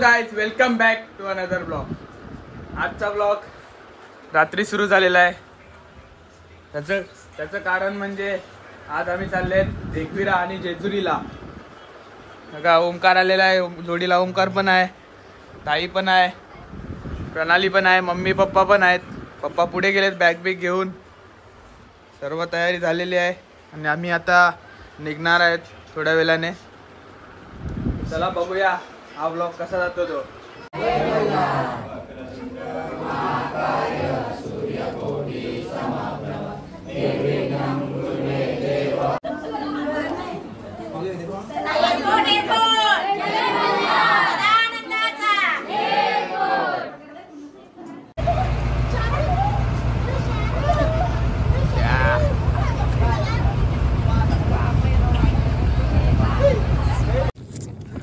Guys, welcome back to another blog. आजचा blog रात्री सुरू झालेला आहे. त्याचं कारण म्हणजे आज आम्ही चालले एकविरा आणि जेजुरीला. बघा ओमकार आलेला आहे, जोडीला ओमकार पण आहे, ताई पण आहे, प्रणाली पण आहे, मम्मी पप्पा पण आहेत. पप्पा पुढे गेलेत बॅग बिग घेऊन. सर्व तयारी झालेली आहे आणि आम्ही आता निघणार आहेत थोड्या वेळाने. चला बघूया हा ब्लॉग कसा जातो तो.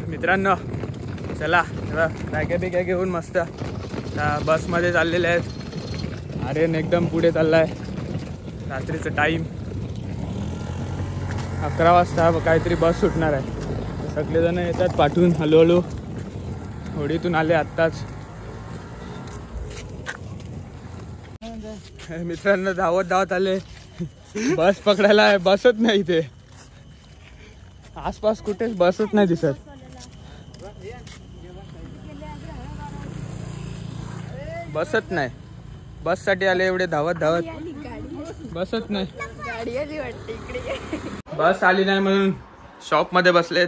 मित्रांनो चला बॅगे बिग्या घेऊन मस्त बसमध्ये चाललेले आहेत. आर्यन एकदम पुढे चाललाय. रात्रीचं टाईम 11 वाजता काहीतरी बस सुटणार आहे. सगळेजण येतात पाठवून हळूहळू. होडीतून आले आत्ताच. मित्रांनो धावत आले. बस पकडायला बसत नाही इथे. आसपास कुठेच बसत नाही दिसत. बसत नाही. बस साठी आले एवढे धावत बसत नाही. बस आली नाही म्हणून शॉप मध्ये बसलेत.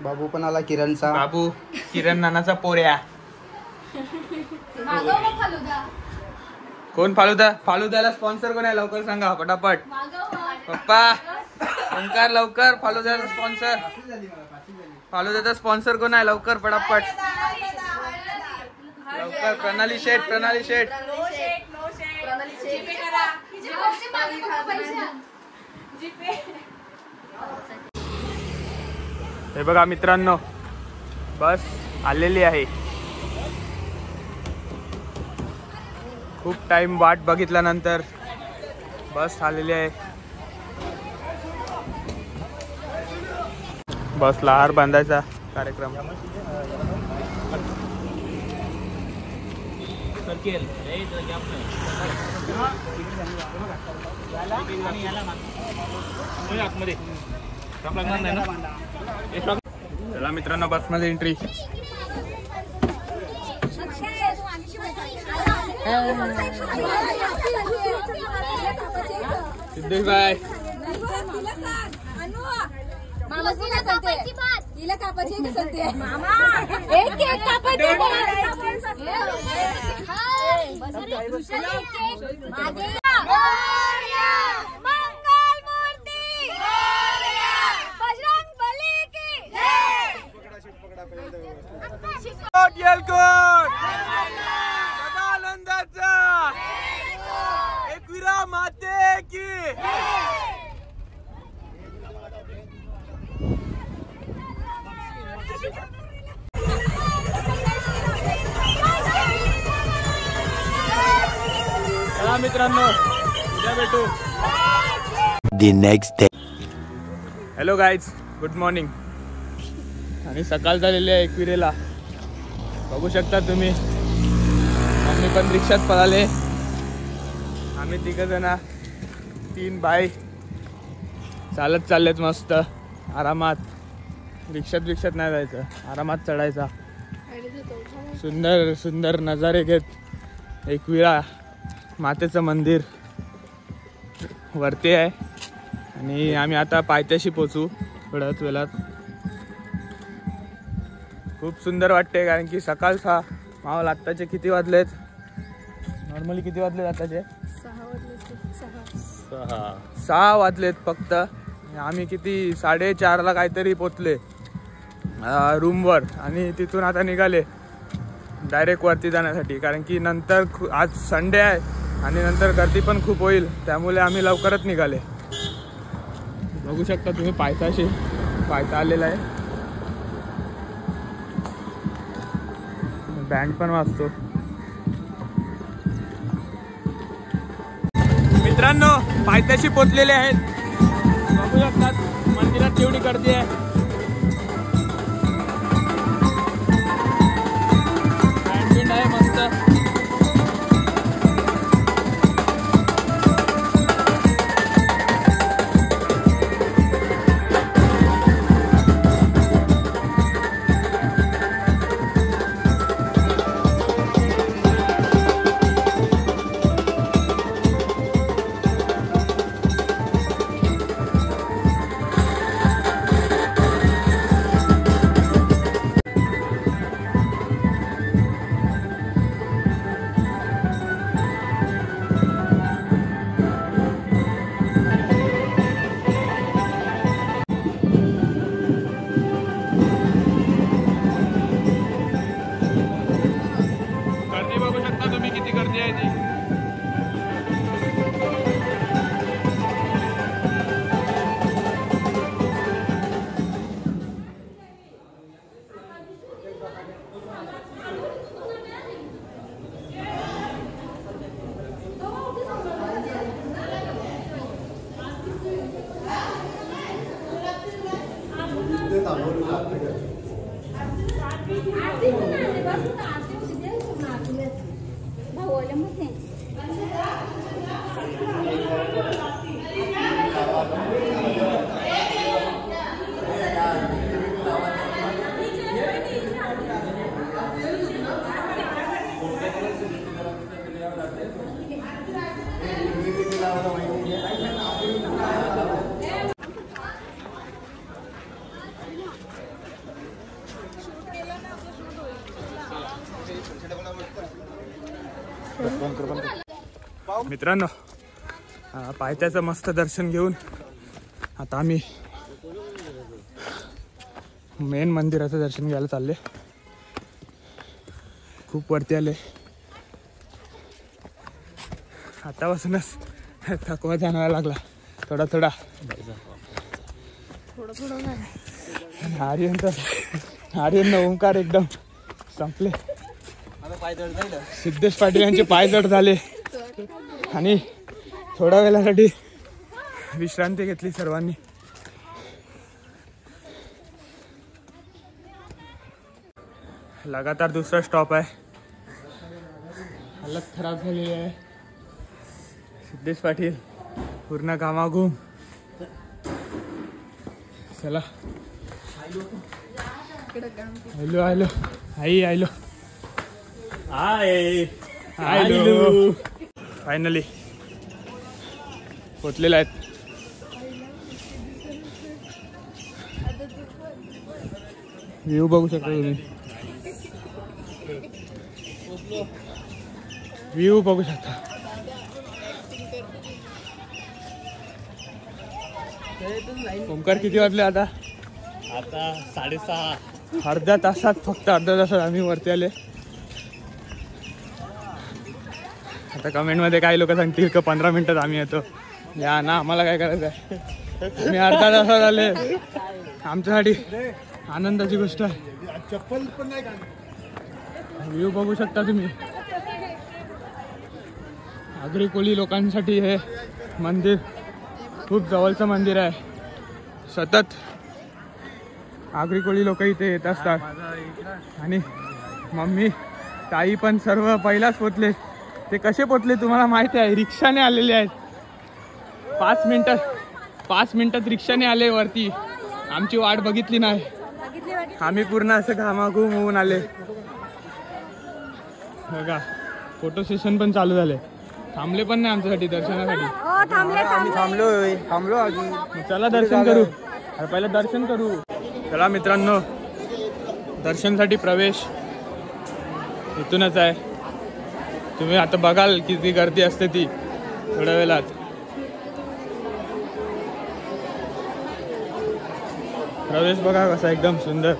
बाबू पण आला किरणचा. बाबू किरण नानाचा पोऱ्या. कोण फालुद्याला स्पॉन्सर कोण आहे लवकर सांगा पटापट. पप्पा ओंकार लवकर फालुद्याला स्पॉन्सर. फालुद्याचा स्पॉन्सर कोण आहे लवकर पटापट लवकर. प्रणाली शेठ हे बघा मित्रांनो बस आलेली आहे. खूप टाइम वाट बघितल्यानंतर बस आलेली आहे. बसला हार बांधायचा कार्यक्रम. चला मित्रांनो बसमध्ये एंट्री. सिद्धेश भाई एकविरा माते की. चला मित्रांनो उद्या भेटू. The next day. Hello guys, good morning. आणि सकाळ झालेली आहे एकविरेला. बघू शकता तुम्ही. आम्ही पण रिक्षात पळाले. आम्ही 3 जण 3 बाई चालत चाललेत मस्त आरामात. रिक्षात नाही जायचं, आरामात चढायचा. सुंदर सुंदर नजारे घेत एकविरा मातेचं मंदिर वरती आहे. आणि आम्ही आता पायथ्याशी पोचू थोड्याच वेळात. खूप सुंदर वाटते कारण की सकाळचा माहोल. आत्ताचे किती वाजलेत? नॉर्मली किती वाजलेत आताचे? 6 वाजलेत फक्त. आम्ही किती 4:30ला काहीतरी पोचले रूमवर. आणि तिथून आता निघाले डायरेक्ट वरती जाण्यासाठी. कारण की नंतर आज संडे आहे आणि नंतर गर्दी पण खूप होईल. त्यामुळे आम्ही लवकरच निघाले. बघू शकता तुम्ही पायथा आलेला आहे. बँड पण वाजतो. मित्रांनो पायथ्याशी पोचलेले आहेत. बघू शकतात मंदिरात केवढी गर्दी आहे. मस्त. गर्दी बघू शकता तुम्ही किती गर्दी आहे ती. मित्रांनो, पायथ्याचं मस्त दर्शन घेऊन आता आम्ही मेन मंदिराचं दर्शन घ्यायला चालले. खूप वरती आले, आतापासूनच थकवा जाणवायला लागला थोडा थोडा. आर्यन ओंकार एकदम संपले. सिद्धेश पाटील यांचे पाय जड झाले आणि थोड्या वेळासाठी विश्रांती घेतली सर्वांनी. लगातार दुसरा स्टॉप आहे. हालत खराब झालेली आहे. सिद्धेश पाटील पूर्ण घामाघूम. चला आयलो आयलो आई आयलो आयलो. फायनली पोचलेला आहेत. व्ह्यू बघू शकता तुम्ही. व्ह्यू बघू शकता. ओंकार किती वाजले आता? 6:30. अर्ध्या तासात, फक्त अर्ध्या तासात आम्ही वरती आले. आता कमेंटमध्ये काही लोक सांगतील की 15 मिनिटात आम्ही येतो. या ना, आम्हाला काय करायचं आहे. आम्ही अर्धा तासात आले. आमच्यासाठी आनंदाची गोष्ट आहे. चप्पल पण नाही. व्ह्यू बघू शकता तुम्ही. आगरी कोळी लोकांसाठी हे मंदिर खूप जवळचं मंदिर आहे. सतत आगरी कोळी लोक इथे येत असतात. आणि मम्मी ताई पण सर्व पहिलाच पोचले. ते कसे पोचले तुम्हाला माहिती आहे. रिक्षाने आलेले आहेत. 5 मिनिटात रिक्षाने आले वरती. आमची वाट बघितली नाही. आम्ही पूर्ण असं घामाघूम होऊन आले. बघा, फोटो सेशन पण चालू झाले. थांबले पण नाही आमच्यासाठी दर्शनासाठी. थांबलो अजून. चला दर्शन करू. पहिलं दर्शन करू. चला मित्रांनो, दर्शनसाठी प्रवेश इथूनच आहे. तुम्ही आता बघाल किती गर्दी असते ती थोड्या वेळात. प्रवेश बघा कसा एकदम सुंदर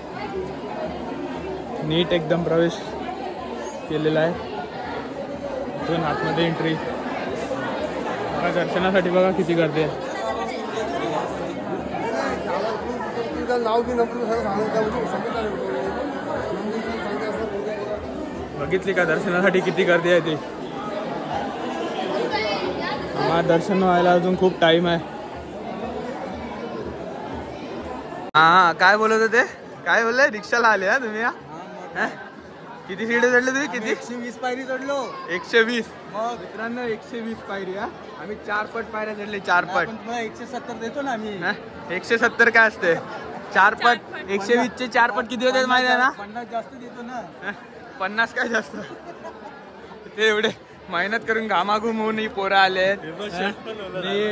नीट एकदम प्रवेश केलेला आहे. इथून आतमध्ये एंट्री. दर्शनासाठी बघा किती गर्दी आहे. बघितली का दर्शनासाठी किती गर्दी आहे ती. आम्हाला दर्शन व्हायला अजून खूप टाइम आहे. हा, काय बोलत होते? काय बोलले? रिक्षाला आले हा तुम्ही? किती सीट चढले तुम्ही? किती? 120 पायरी चढलो. 120. मग मित्रांनो 120 पायरी हा. आम्ही 4 पट पायऱ्या चढले. 4 पट. आपण तुम्हाला 170 देतो ना आम्ही. 170 काय असते? 4 पट. 120 चे 4 पट किती होते माहिती आहे ना? 50 जास्त देतो ना. 50 काय जास्त? ते एवढे मेहनत करून घामाघूम होऊन ही पोरं आले.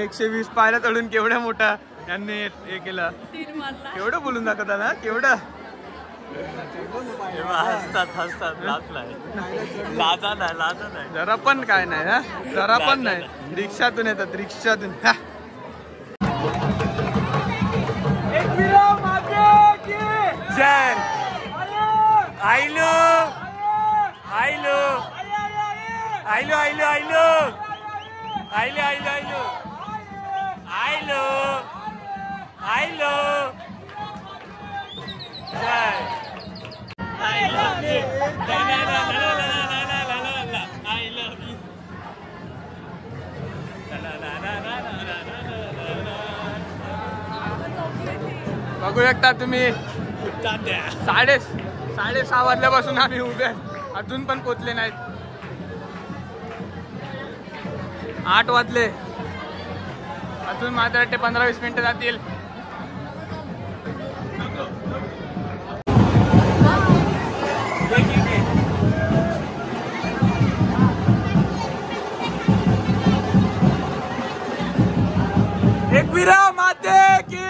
120 पायऱ्या चढून केवढ्या मोठा त्यांनी हे केलं. केवढं बोलून दाखवता ना? केवढं हसतात लाजा नाही जरा पण काय नाही हा. जरा पण नाही. रिक्षातून येतात. रिक्षातून जय ILO ILO ILO ILO ILO ILO ILO ILO ILO जय बघू शकता तुम्ही 6:30 वाजल्यापासून आम्ही उभे अजून पण पोचले नाहीत. 8 वाजले. अजून मात्र 15-20 मिनिटं जातील. एकविरा माते की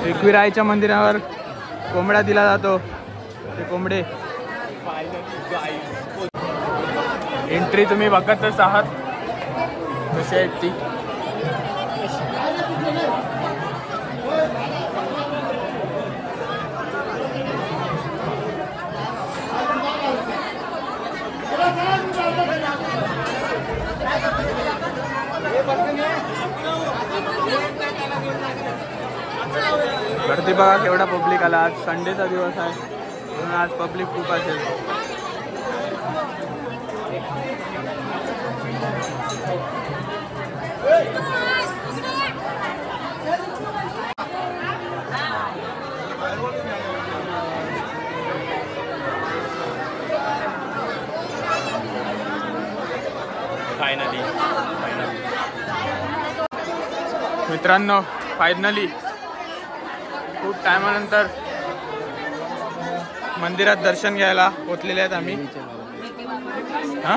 एकविराईच्या मंदिरावर कोंबडा दिला जातो. ते कोंबडे एंट्री तुम्ही बघतच आहात कशी आहेत ती. गर्दी बघा केवढा पब्लिक आला. आज संडेचा दिवस आहे म्हणून आज पब्लिक खूप असेल. मित्रांनो फायनली खूप टायमानंतर मंदिरात दर्शन घ्यायला पोचलेले आहेत आम्ही. हा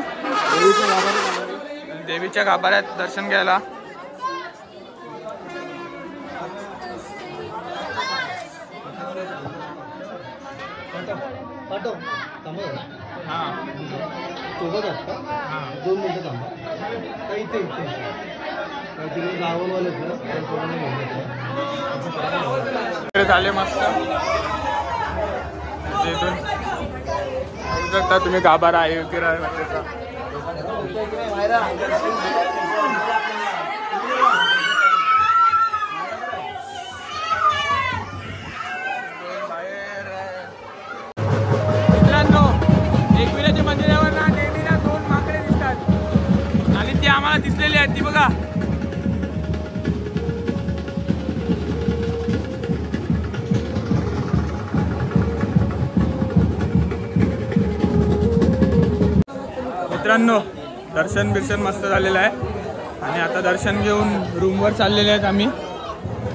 देवीच्या गाभाऱ्यात दर्शन घ्यायला. झाले मस्त. तिथून बघू शकता तुम्ही गाभारा आहे विरार मंदिराचा. मित्रांनो एकविराच्या मंदिरावर ना नेहमीला 2 माकडे दिसतात आणि ती आम्हाला दिसलेली आहेत. ती बघा मित्रांनो. दर्शन बिर्शन मस्त झालेलं आहे आणि आता दर्शन घेऊन रूमवर चाललेले आहेत आम्ही.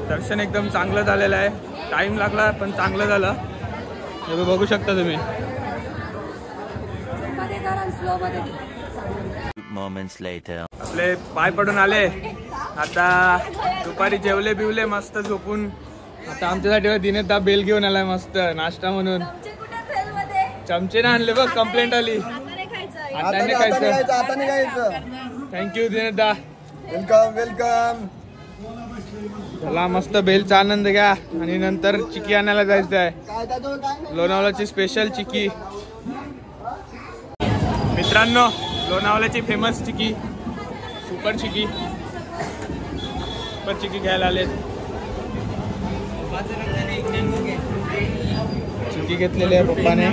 दर्शन एकदम चांगलं झालेलं आहे. टाईम लागला पण चांगलं झालं. हे बघू शकता तुम्ही. आपले पाय पडून आले. आता दुपारी जेवले बिवले मस्त झोपून. आता आमच्यासाठी दिनेशदा बेल घेऊन आलाय मस्त नाश्ता म्हणून. चमचे ना आणले बघ. कंप्लेंट आली. आता नाही खायचं. थँक्यू दिनेशदा. Welcome welcome. चला मस्त बेलचा आनंद घ्या आणि नंतर चिकी आणायला जायचं आहे. लोणावळ्याची स्पेशल चिकी. मित्रांनो लोणावळ्याची फेमस चिकी सुपर चिकी घ्यायला आलेत. चिकी घेतलेली आहे पप्पाने.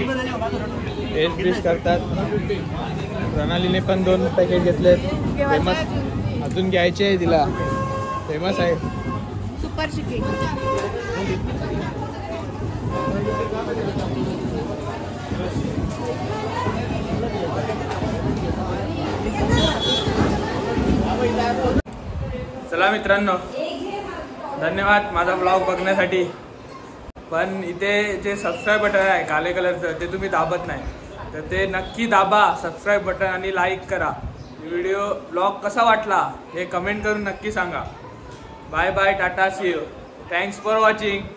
टेस्ट बिस्ट करतात. प्रणालीने पण 2 पॅकेट घेतलेत. फेमस अजून घ्यायचे आहे तिला. फेमस आहे सुपर चिकी. चला मित्रांनो, धन्यवाद माझा ब्लॉग बघण्यासाठी. पण इथे जे सबस्क्राईब बटन आहे काले कलरचं ते तुम्ही दाबत नाही, तर ते नक्की दाबा सबस्क्राईब बटन आणि लाईक करा. व्हिडिओ ब्लॉग कसा वाटला हे कमेंट करून नक्की सांगा. Bye bye, tata, see you, thanks for watching.